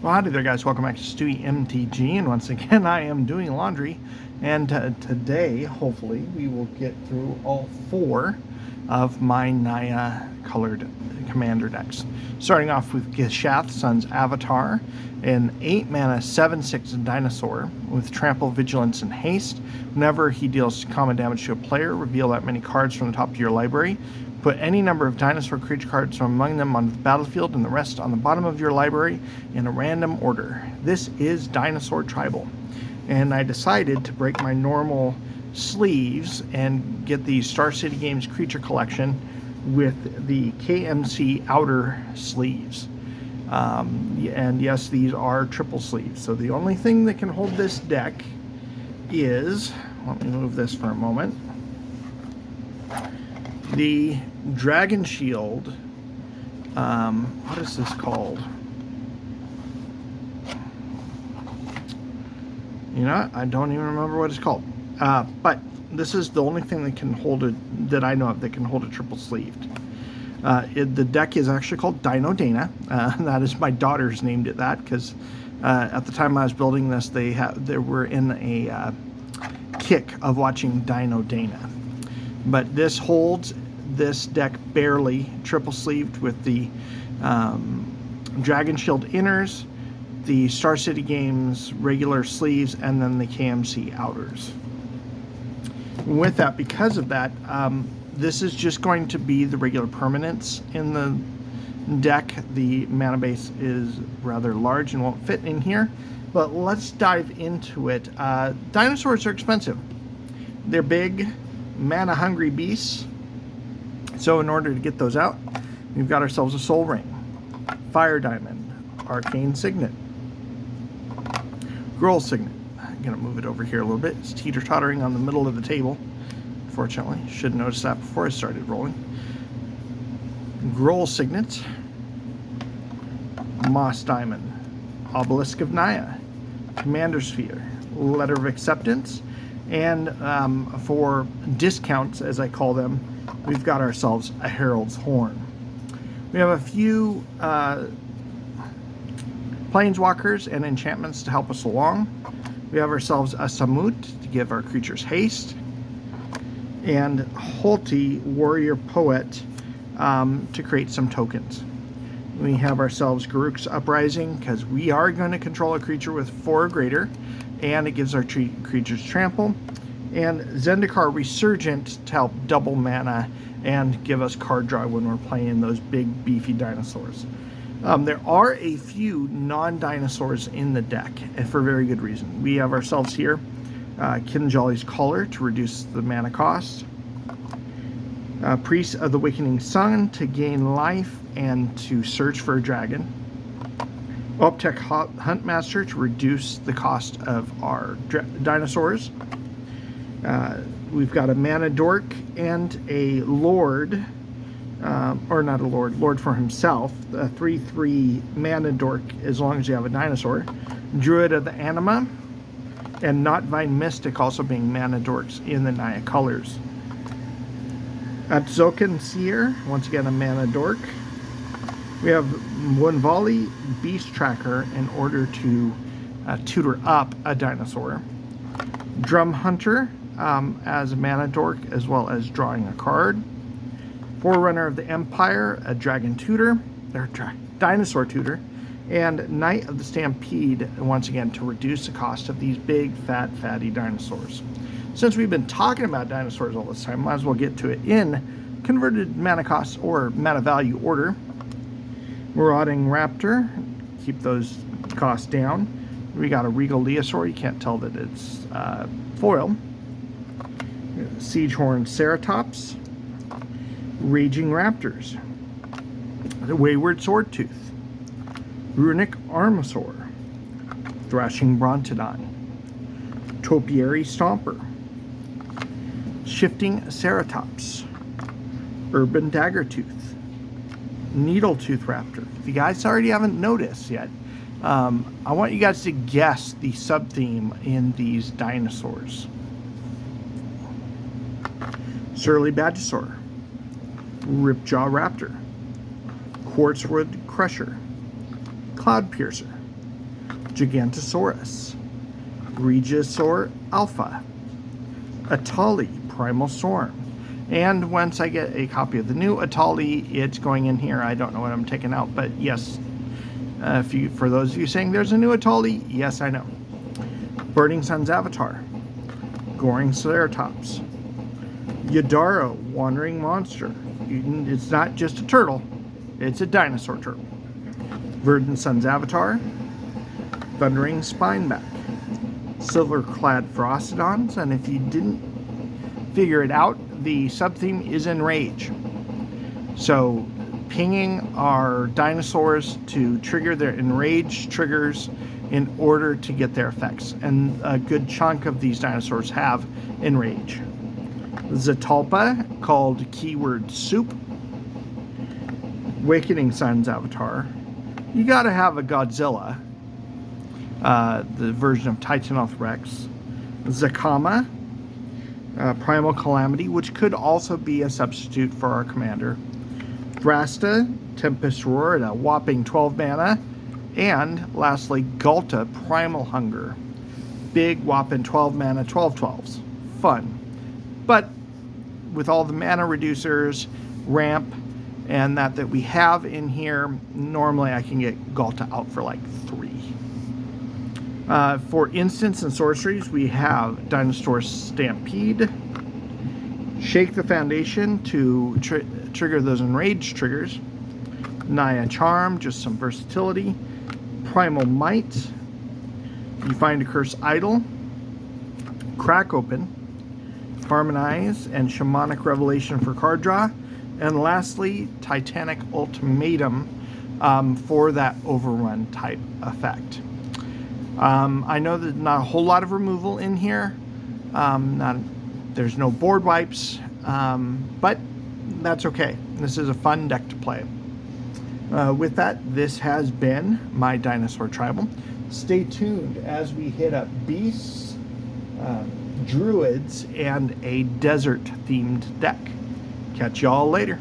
Well, howdy there, guys. Welcome back to Stewie MTG, and once again, I am doing laundry. And today, hopefully, we will get through all 4 of my Naya colored commander decks. Starting off with Gishath, Sun's Avatar, an 8-mana 7/6 dinosaur with Trample, Vigilance, and Haste. Whenever he deals common damage to a player, reveal that many cards from the top of your library. Put any number of dinosaur creature cards from among them onto the battlefield and the rest on the bottom of your library in a random order. This is Dinosaur Tribal. And I decided to break my normal sleeves and get the Star City Games Creature Collection with the KMC outer sleeves. And yes, these are triple sleeves. So the only thing that can hold this deck is, let me move this for a moment, the Dragon Shield. What is this called? You know, I don't even remember what it's called. But this is the only thing that can hold it, that I know of, that can hold a triple sleeved. The deck is actually called Dino Dana. That is, my daughters named it that because at the time I was building this, they were in a kick of watching Dino Dana. But this holds this deck barely triple sleeved with the Dragon Shield inners, the Star City Games regular sleeves, and then the KMC outers. With that, because of that, this is just going to be the regular permanents in the deck. The mana base is rather large and won't fit in here, but let's dive into it. Dinosaurs are expensive. They're big, mana-hungry beasts. So in order to get those out, we've got ourselves a Soul Ring, Fire Diamond, Arcane Signet, Gruul Signet. I'm going to move it over here a little bit. It's teeter-tottering on the middle of the table. Fortunately, should have noticed that before I started rolling. Gruul Signet, Moss Diamond, Obelisk of Naya, Commander Sphere, Letter of Acceptance, and for discounts, as I call them, we've got ourselves a Herald's Horn. We have a few planeswalkers and enchantments to help us along. We have ourselves a Samut to give our creatures haste, and Holti, Warrior Poet, to create some tokens. We have ourselves Garruk's Uprising because we are going to control a creature with 4 or greater, and it gives our creatures trample. And Zendikar Resurgent to help double mana and give us card draw when we're playing those big beefy dinosaurs. There are a few non-dinosaurs in the deck, and for very good reason. We have ourselves here Kinjali's Collar to reduce the mana cost, Priest of the Awakening Sun to gain life and to search for a dragon, Optek Huntmaster to reduce the cost of our dinosaurs. We've got a Mana Dork and a Lord, or not a Lord, Lord for himself, a 3/3 Mana Dork as long as you have a dinosaur. Druid of the Anima, and Knotvine Mystic also being Mana Dorks in the Naya colors. Atzokan Seer, once again a Mana Dork. We have Wunvali Beast Tracker in order to tutor up a dinosaur. Drum Hunter as a Mana Dork, as well as drawing a card. Forerunner of the Empire, a Dragon Tutor, or Dinosaur Tutor. And Knight of the Stampede, once again, to reduce the cost of these big, fat, fatty dinosaurs. Since we've been talking about dinosaurs all this time, might as well get to it in converted mana cost or mana value order. Marauding Raptor, keep those costs down. We got a Regal Leosaur, you can't tell that it's foil. Siegehorn Ceratops, Raging Raptors, the Wayward Swordtooth, Runic Armosaur, Thrashing Brontodon, Topiary Stomper, Shifting Ceratops, Urban Daggertooth, Needletooth Raptor. If you guys already haven't noticed yet, I want you guys to guess the sub-theme in these dinosaurs. Surly Badgesaur, Ripjaw Raptor, Quartzwood Crusher, Cloud Piercer, Gigantosaurus, Regisaur Alpha, Atali, Primal Storm. And once I get a copy of the new Atali, it's going in here. I don't know what I'm taking out, but yes, for those of you saying there's a new Atali, yes, I know. Burning Sun's Avatar, Goring Ceratops, Yadaro, Wandering Monster. It's not just a turtle, it's a dinosaur turtle. Verdant Sun's Avatar, Thundering Spineback, Silver-clad Frostodons, and if you didn't figure it out, the sub-theme is Enrage. So pinging our dinosaurs to trigger their Enrage triggers in order to get their effects. And a good chunk of these dinosaurs have Enrage. Zatalpa, called Keyword Soup. Awakening Sun's Avatar. You gotta have a Godzilla. The version of Titanoth Rex. Zakama, Primal Calamity, which could also be a substitute for our commander. Thrasta, Tempest Roar at a whopping 12 mana. And lastly, Galta, Primal Hunger. Big whopping 12 mana, 12/12s. Fun. But with all the mana reducers, ramp, and that we have in here, normally I can get Galta out for like 3. For instants and sorceries, we have Dinosaur Stampede, Shake the Foundation to trigger those Enraged triggers, Naya Charm, just some versatility, Primal Might, you find a Curse Idol, Crack Open, Harmonize, and Shamanic Revelation for card draw, and lastly, Titanic Ultimatum for that overrun type effect. I know there's not a whole lot of removal in here. There's no board wipes, but that's okay. This is a fun deck to play. With that, this has been my Dinosaur Tribal. Stay tuned as we hit up Beasts, Druids, and a desert-themed deck. Catch y'all later.